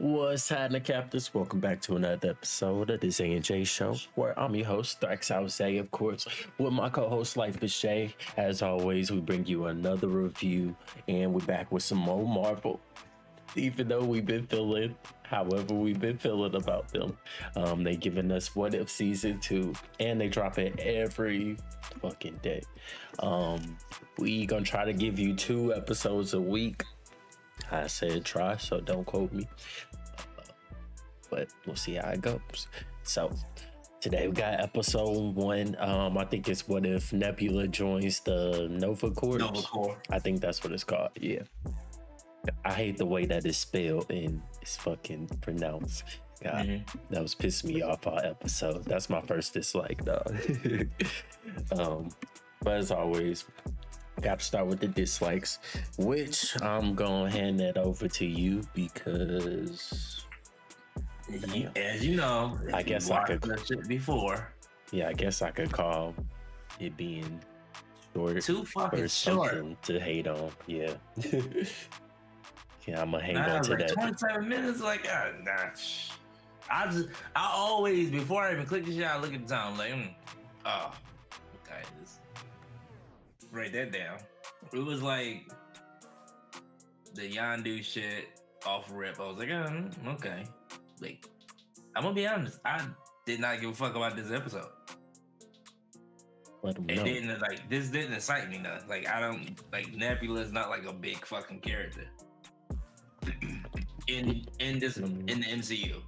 What's happening, Captains? Welcome back to another episode of this A&J show, where I'm your host, Thrax House, of course, with my co-host, Life is Shay. As always, we bring you another review, and we're back with some more Marvel. Even though we've been feeling, however we've been feeling about them, they giving us What If Season 2, and they drop it every fucking day. We gonna try to give you 2 episodes a week. I said try, so don't quote me. But we'll see how it goes. So today we got episode 1. I think it's What If Nebula joins the Nova Corps. Nova Corps. I think that's what it's called. Yeah. I hate the way that it's spelled and it's fucking pronounced. God, that was pissing me off all episode. That's my first dislike, dog. But as always, got to start with the dislikes, which I'm gonna hand that over to you because, as you know, I guess I could that shit before. Yeah, I guess I could call it being short. Too fucking or something to hate on. Yeah. Yeah, I'm gonna hang on to like that. 27 minutes, like, I always, before I even click the shit, I look at the time, like, okay, just write that down. It was like the Yondu shit off rip. I was like, okay. Like, I'm gonna be honest, I did not give a fuck about this episode. Let 'em It know. didn't, like, this didn't excite me none. Like, I don't, like, Nebula is not like a big fucking character in the MCU.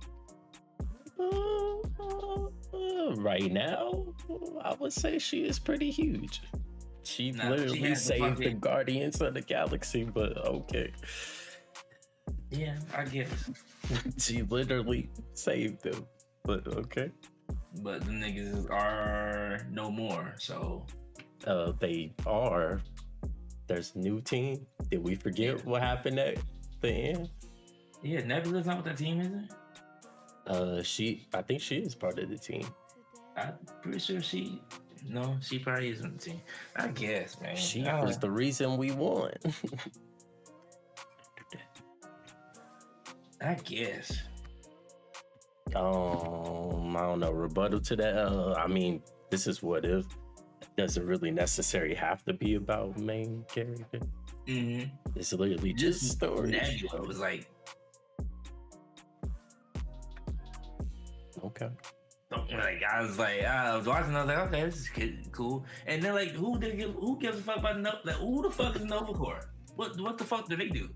Right now, I would say she is pretty huge. She literally saved the Guardians of the Galaxy, but okay. Yeah, I guess. She literally saved them, but okay. But the niggas are no more, so. They are. There's a new team. Did we forget what happened at the end? Yeah, Nebula's not with that team, is it? I think she is part of the team. I'm pretty sure she probably isn't the team. I guess, man. She was the reason we won. I guess. I don't know. Rebuttal to that. I mean, this is What If. It doesn't really necessarily have to be about main character. It's literally just story. Nebula was like, okay. Like I was watching. I was like, okay, this is cool. And then like, who gives a fuck about Nova? Like, who the fuck is Nova Corps? What the fuck do they do?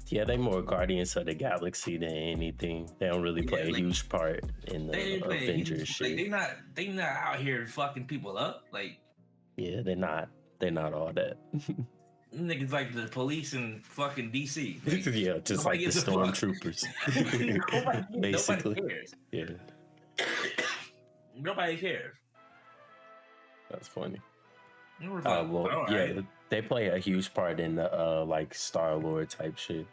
Yeah, they more Guardians of the Galaxy than anything. They don't really play a huge part in the Avengers shit. Like, they not out here fucking people up. Like, yeah, they're not all that. Niggas like the police in fucking DC. Like, yeah, just like the stormtroopers. Basically. Nobody cares. Yeah. Nobody cares. That's funny. Right. They play a huge part in the like Star-Lord type shit.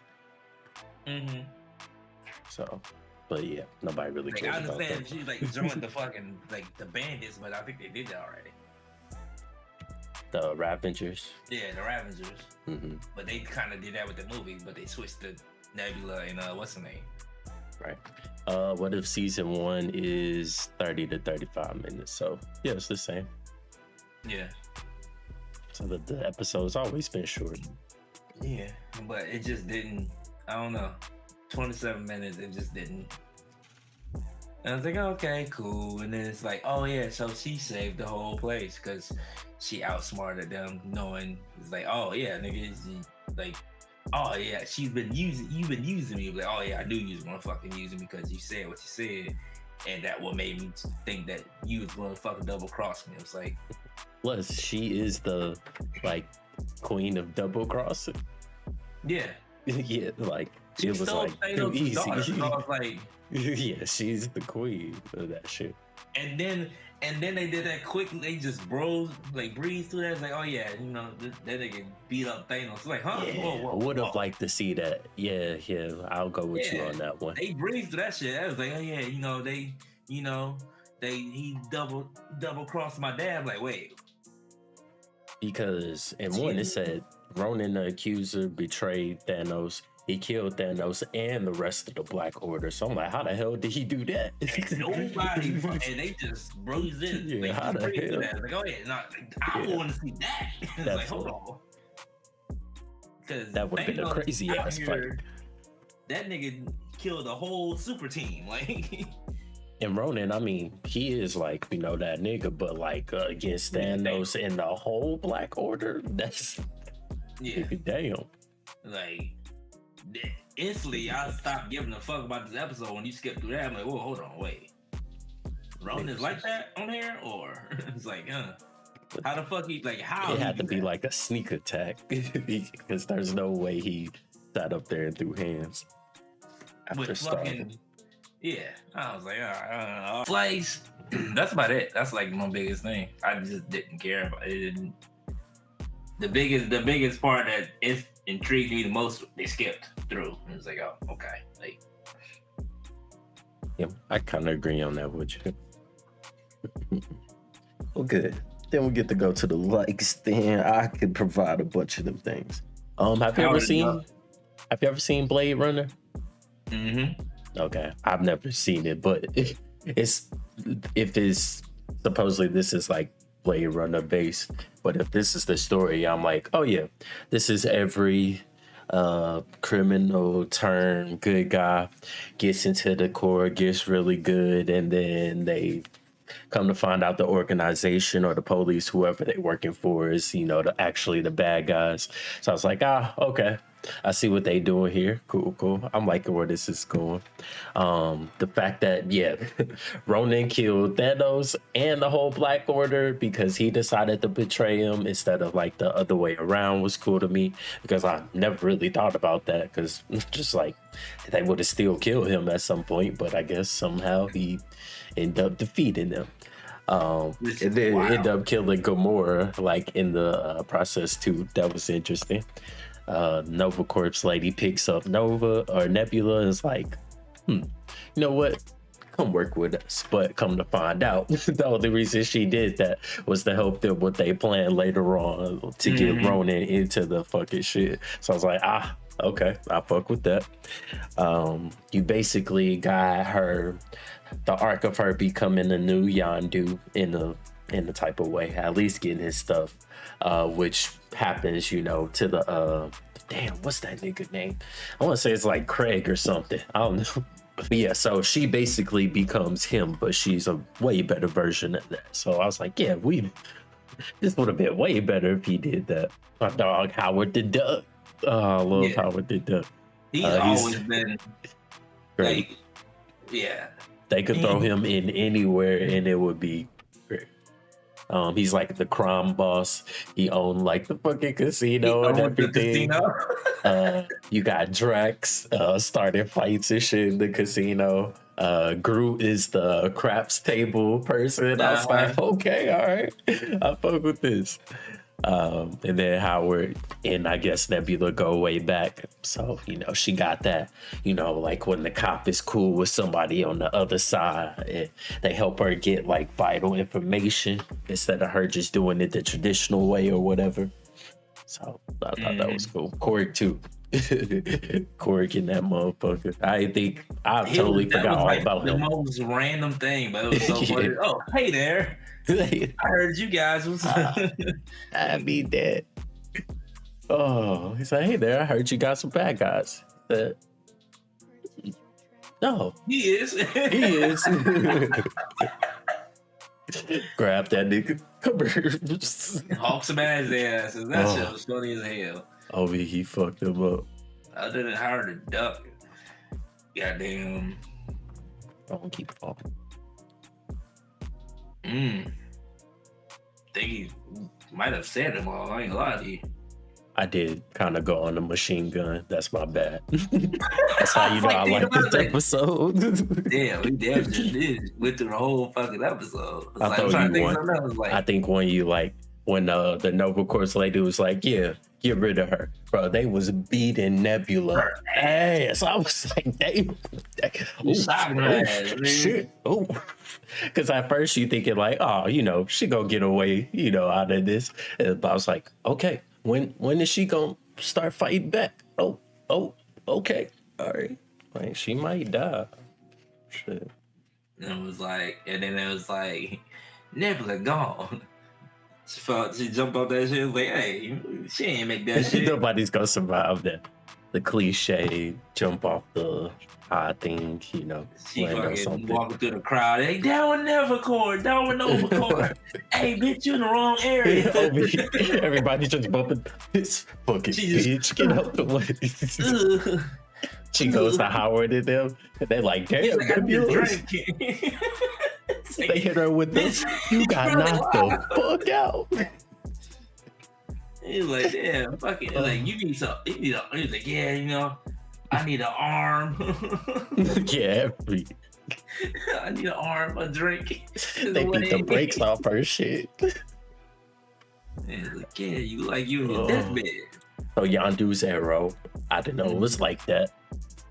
So, but yeah, nobody really cares. I understand about that. she's like joined the fucking like the bandits, but I think they did that already. The Ravengers. Yeah, the Ravengers. But they kind of did that with the movie, but they switched to Nebula and what's the name? Right. What If Season 1 is 30 to 35 minutes? So yeah, it's the same. Yeah. So the episode's always been short. Yeah, but it just didn't. I don't know. 27 minutes. It just didn't. And I was like, okay, cool. And then it's like, oh yeah, so she saved the whole place because she outsmarted them, knowing it's like, oh yeah, nigga, like, oh yeah, you've been using me. Like, oh yeah, I do use you. I'm fucking using me because you said what you said, and that what made me think that you was gonna fucking double cross me. It was like, plus she is the like queen of double crossing. Yeah. Yeah, like she it was like too easy. So I was like, yeah, she's the queen of that shit. And then they did that quick. They just breezed through that. It's like, oh yeah, you know, that nigga beat up Thanos. It's like, huh? Yeah, whoa, I would have liked to see that. Yeah, I'll go with you on that one. They breezed through that shit. I was like, oh yeah, he double crossed my dad. I'm like, wait. Because in one it said Ronan the Accuser betrayed Thanos He killed Thanos and the rest of the Black Order. So I'm like, how the hell did he do that? Nobody, and they just breathed in. Yeah, Like, how just the breathed in hell? that. Like, oh yeah, no, I Yeah. want to see that. It's That's like, hold on, because That would have been a crazy ass fight. That nigga killed a whole super team. Like, And Ronan, I mean, he is like, you know, that nigga, but like against Thanos and the whole Black Order, that's yeah, damn. like instantly, I stopped giving a fuck about this episode when you skip through that. I'm like, whoa, hold on, wait. Ronan's like that on here, or it's like, how the fuck he like? How It he had to do be that? like a sneak attack because there's no way he sat up there and threw hands after With starting. fucking yeah. I was like, slice. That's about it. That's like my biggest thing. I just didn't care about it. Didn't. The biggest part that it intrigued me the most, they skipped through. And it was like, oh, okay. Like, Yeah, I kind of agree on that with you. Well, good. Then we get to go to the likes. Then I could provide a bunch of them things. Have you ever seen Blade Runner? mm-hmm. Okay, I've never seen it, but it's supposedly this is like Blade Runner based, but if this is the story, I'm like, oh yeah, this is every criminal turn good guy gets into the core, gets really good, and then they come to find out the organization or the police, whoever they're working for, is, you know, actually the bad guys. So I was like, okay, I see what they doing here. Cool. I'm liking where this is going. The fact that, yeah, Ronan killed Thanos and the whole Black Order because he decided to betray him instead of like the other way around was cool to me, because I never really thought about that, because just like they would have still killed him at some point, but I guess somehow he ended up defeating them. And then ended up killing Gamora like in the process too. That was interesting. Nova Corp's lady picks up Nebula and is like, you know what? Come work with us. But come to find out, the only reason she did that was to help them with their plan later on to get Ronan into the fucking shit. So I was like, okay, I fuck with that. You basically got her, the arc of her becoming a new Yondu in the type of way, at least getting his stuff, which happens, you know, to the damn, what's that nigga name? I want to say it's like Craig or something. I don't know. But yeah, so she basically becomes him, but she's a way better version of that. So I was like, yeah, this would have been way better if he did that. My dog Howard the Duck. I love Howard the Duck. He's always been great. Like, yeah. They could throw him in anywhere and it would be great. He's like the crime boss. He owned like the fucking casino and everything. You got Drax starting fights and shit in the casino. Groot is the craps table person. I was like, okay, all right, I fuck with this. And then Howard and I guess Nebula go way back. So, you know, she got that, you know, like when the cop is cool with somebody on the other side, and they help her get like vital information instead of her just doing it the traditional way or whatever. So I thought that was cool. Korg too. Korg in that motherfucker. I totally forgot all about him. The most random thing, but it was so funny. Oh, hey there. I heard you guys was I mean that. Oh, he's like, hey there, I heard you got some bad guys. No. He is. He is. Grab that nigga. Come here. Hawk some ass. That shit was funny as hell. Oh, he fucked him up. Other than Howard the Duck. Goddamn. Don't keep falling. Think he might have said them all. I ain't gonna lie to you. I did kind of go on the machine gun. That's my bad. That's how you know I like this episode. Damn, we definitely did. Went through the whole fucking episode. I think when you like, when the Nova Corps lady was like, yeah, get rid of her. Bro, they was beating Nebula ass. I was like, shit. Oh. Because at first you thinking like, oh, you know, she gonna get away, you know, out of this. But I was like, okay, when is she gonna start fighting back? Oh, Okay, all right. Like she might die. Shit. And it was like, and then it was like, Nebula gone. She jumped off that shit. It was like, hey, she ain't make that shit. Nobody's gonna survive that. The cliche jump off the high thing, you know. She land on fucking something. walking through the crowd. Hey, down with Nevercore, down with Novacore. Hey, bitch, you in the wrong area. Everybody just bumping this fucking bitch. Get out the way. She goes to Howard and them, and they're like, damn, like, Nebula. They hit her with this. You got knocked the fuck out. He's like, damn, fucking, like, you need some. He's like, yeah, you know, I need an arm. Yeah, I need an arm, a drink. They beat the brakes off her shit. And he's like, yeah, you in your deathbed. So Yondu's arrow, I didn't know it was like that.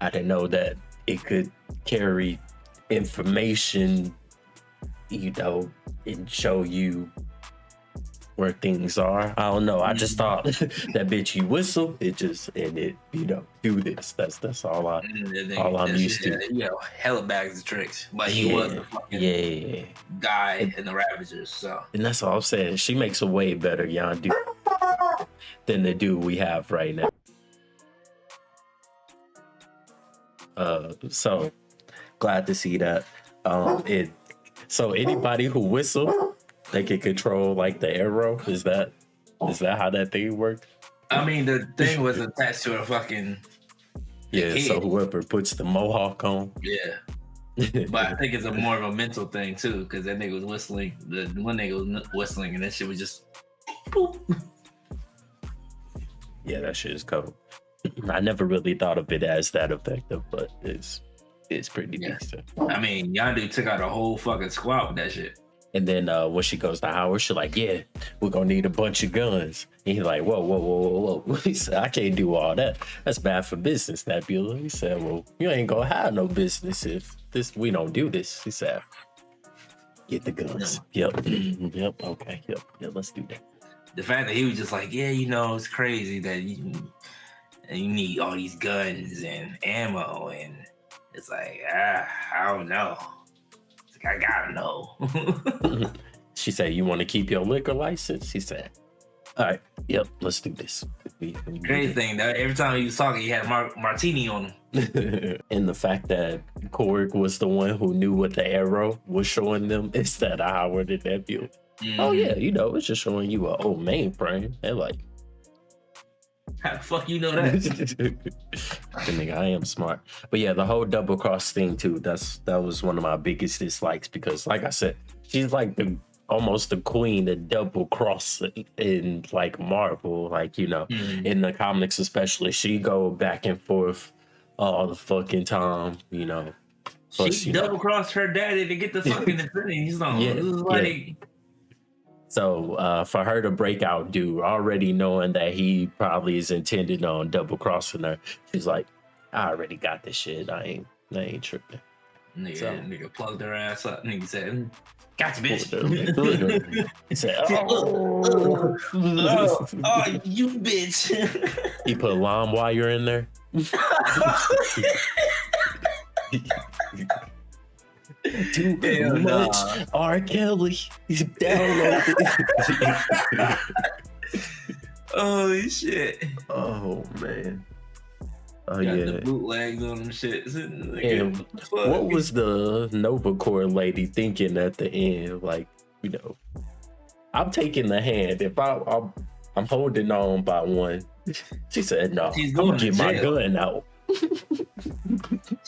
I didn't know that it could carry information, you know, and show you where things are. I don't know. I just thought that bitch, you whistle, it just, and it, you know, do this. That's all I'm used to. You know, hella bags of tricks. But he was the fucking guy in the Ravagers, so. And that's all I'm saying. She makes a way better Yondu than the dude we have right now. So glad to see that. So anybody who whistle, they can control like the arrow. Is that how that thing works? I mean, the thing was attached to a fucking head. So whoever puts the mohawk on. Yeah. But I think it's more of a mental thing too, because that nigga was whistling. The one nigga was whistling, and that shit was just boop. Yeah, that shit is cool. I never really thought of it as that effective, but it's pretty decent. I mean, Yondu took out a whole fucking squad with that shit. And then when she goes to Howard, she's like, yeah, we're going to need a bunch of guns. And he's like, whoa. He said, I can't do all that. That's bad for business, Nebula. He said, well, you ain't going to have no business if we don't do this. He said, get the guns. Yep. Okay. Yep. Let's do that. The fact that he was just like, yeah, you know, it's crazy that you need all these guns and ammo. And it's like, I don't know. I gotta know. She said, you want to keep your liquor license? He said, all right, yep, let's do this. Crazy thing, that every time he was talking, he had a martini on him. And the fact that Korg was the one who knew what the arrow was showing them instead of Howard and Nebula. Oh yeah, you know, it's just showing you an old mainframe. They're like, how the fuck you know that? I am smart. But yeah, the whole double cross thing too, that was one of my biggest dislikes, because like I said, she's like almost the queen of double cross in like Marvel, like, you know, in the comics especially. She go back and forth all the fucking time, you know. Plus, she double crossed her daddy to get the fucking Infinity Stone. Yeah, it was like So for her to break out, dude, already knowing that he probably is intended on double crossing her, she's like, I already got this shit. I ain't tripping. Nigga plugged her ass up. Nigga said, "Gotcha, bitch." He said, "Oh, you bitch." He put lime wire in there. Too much R. Kelly. He's downloaded. Oh shit. Oh man. Oh got yeah. The bootlegs on them shit. And what was the Nova Corps lady thinking at the end? Like, you know, I'm taking the hand. If I'm holding on by one. She said, no, I'm gonna get my gun out.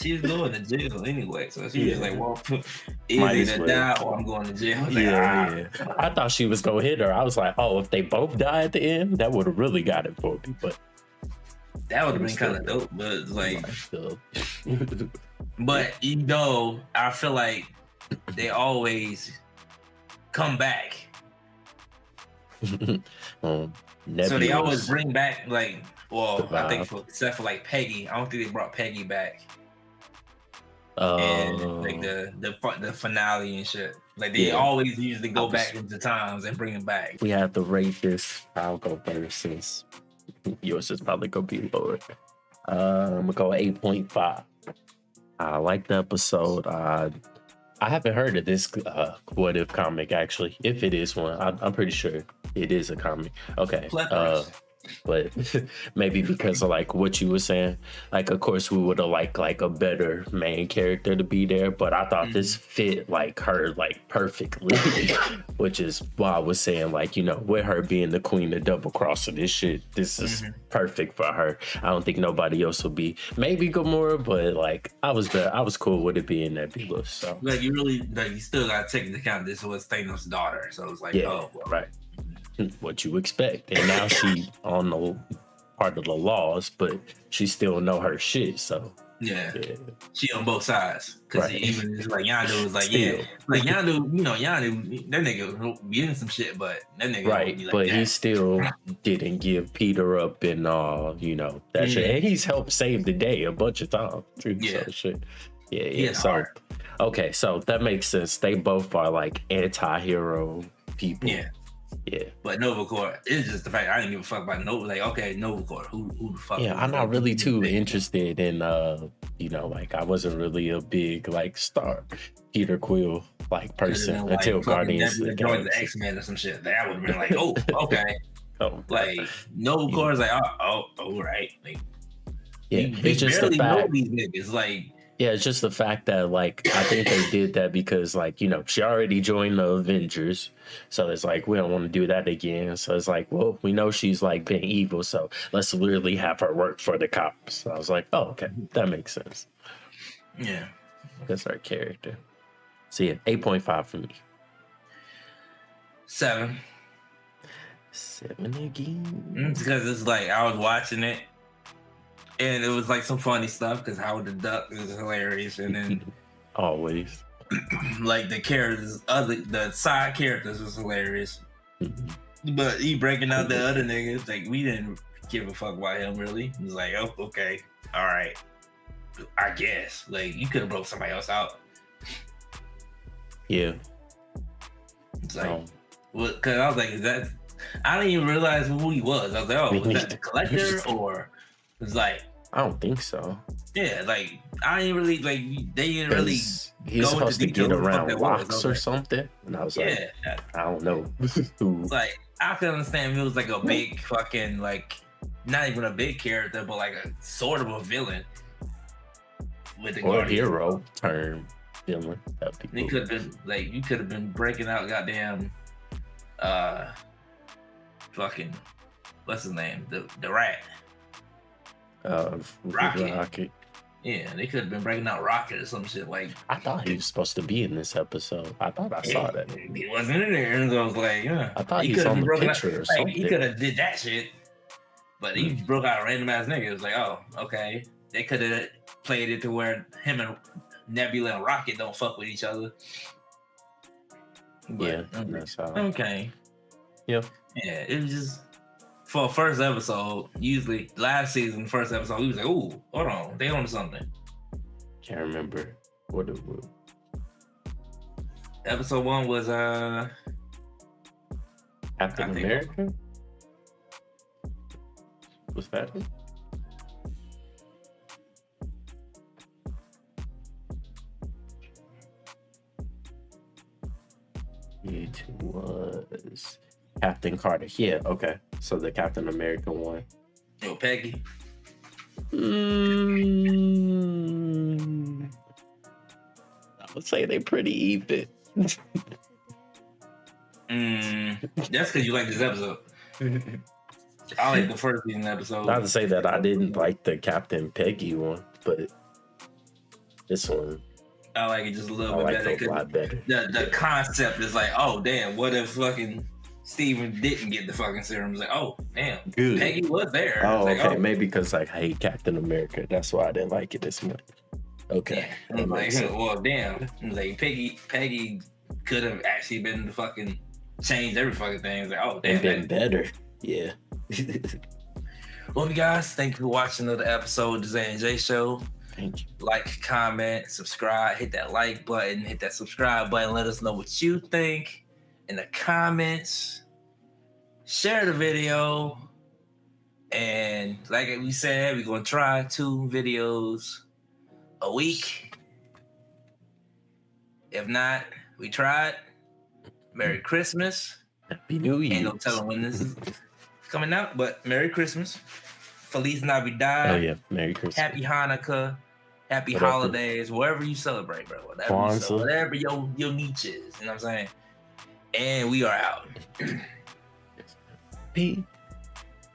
She's going to jail anyway, so she was like, well, either die or I'm going to jail. Yeah. I thought she was gonna hit her. I was like, oh, if they both die at the end, that would have really got it for me. But that would have been kind of dope. But it's like, but you know, I feel like they always come back. So they always bring back, like, well, I think except for like Peggy, I don't think they brought Peggy back. And like the finale and shit, like they always usually go back into times and bring them back. We have to rate this. I'll go first since yours is probably gonna be lower. I'm gonna go 8.5. I like the episode. I haven't heard of this what if comic actually. If it is one, I'm pretty sure it is a comic. Okay. Plethorous. But maybe because of like what you were saying, like of course we would have liked like a better main character to be there, but I thought this fit like her like perfectly, which is why I was saying like, you know, with her being the queen of double crossing this shit, this is perfect for her. I don't think nobody else will be. Maybe Gamora, but like I was cool with it being Nebula. So like you really like you still gotta take into account this was Thanos' daughter, so it's like well. Right. What you expect. And now she on the part of the laws, but she still know her shit. So yeah. She on both sides. Cause even like Yondu was like, still. like Yondu, you know, Yondu, that nigga getting some shit, but that nigga like but he still didn't give Peter up and you know, that shit. And he's helped save the day a bunch of times too. So shit. Yeah. So hard. Okay, so that makes sense. They both are like anti-hero people. Yeah. But Nova Corps, it's just the fact I didn't give a fuck about Nova. Like, okay, Nova Corps, who the fuck? Yeah, I'm not really too interested in you know, like I wasn't really a big like Peter Quill like person like, until Guardians of the Galaxy. The X-Men or some shit. That would have been like, oh, okay. Like Nova Corps is like, oh, right. Like, it's just the fact. These niggas, like. Yeah, it's just the fact that, like, I think they did that because, like, you know, she already joined the Avengers. So it's like, we don't want to do that again. So it's like, well, we know she's, like, been evil. So let's literally have her work for the cops. So I was like, oh, okay. That makes sense. Yeah. That's our character. So, yeah, 8.5 for me. 7. 7 again? Because it's like, I was watching it. And it was like some funny stuff because Howard the Duck is hilarious, and then always like the characters, the side characters was hilarious. But he breaking out the other niggas, like we didn't give a fuck about him really. He was like, oh, okay, all right, I guess. Like you could have broke somebody else out. Yeah. It's like, well, because I was like, is that? I didn't even realize who he was. I was like, oh, was that the Collector or? It's like I don't think so. Yeah, like I didn't really like they didn't really. He's supposed to get around rocks or something, and I was like, I don't know. Like I can understand if it was like a big fucking like not even a big character, but like a sort of a villain with the or hero term villain. They could have been like you could have been breaking out goddamn fucking what's his name the rat. Rocket. Yeah, they could have been breaking out Rocket or some shit. Like I thought he was supposed to be in this episode. I thought I saw that. He wasn't in there, and so I was like, yeah. I thought he was on the picture or something. He could have did that shit, but he broke out a random ass nigga. It was like, oh, okay. They could have played it to where him and Nebula and Rocket don't fuck with each other. But, that's how. Okay. Yeah. Yeah, it was just. For a first episode, usually last season, first episode, we was like, ooh, hold on, they on something. Can't remember what it was. Episode 1 was Captain America? Was that it? It was Captain Carter. Yeah, okay. So the Captain America one. Yo, Peggy. I would say they pretty even. That's because you like this episode. I like the first season episode. Not to say that I didn't like the Captain Peggy one, but this one I like it just a little bit better. A lot better. The concept is like, oh damn, what if fucking Steven didn't get the fucking serum? It's like, oh damn, good. Peggy was there. Oh, like, okay, maybe because like I hate Captain America, that's why I didn't like it this much. Okay, yeah. Like, well, damn, like Peggy could have actually been the fucking changed every fucking thing. It's like, oh damn, and been better. Yeah. Well, you guys, thank you for watching another episode of the Zay and Jay Show. Thank you. Like, comment, subscribe, hit that like button, hit that subscribe button. Let us know what you think in the comments. Share the video. And like we said, we're gonna try 2 videos a week. If not, we tried. Merry Christmas. Happy New Ain't Year. no telling when this is coming out, but Merry Christmas. Feliz Navidad. Oh yeah, Merry Christmas. Happy Hanukkah. Happy Whatever. holidays. Wherever you celebrate, bro. Whatever you Kwanzaa. celebrate, whatever your niche is. You know what I'm saying? And we are out. Peace.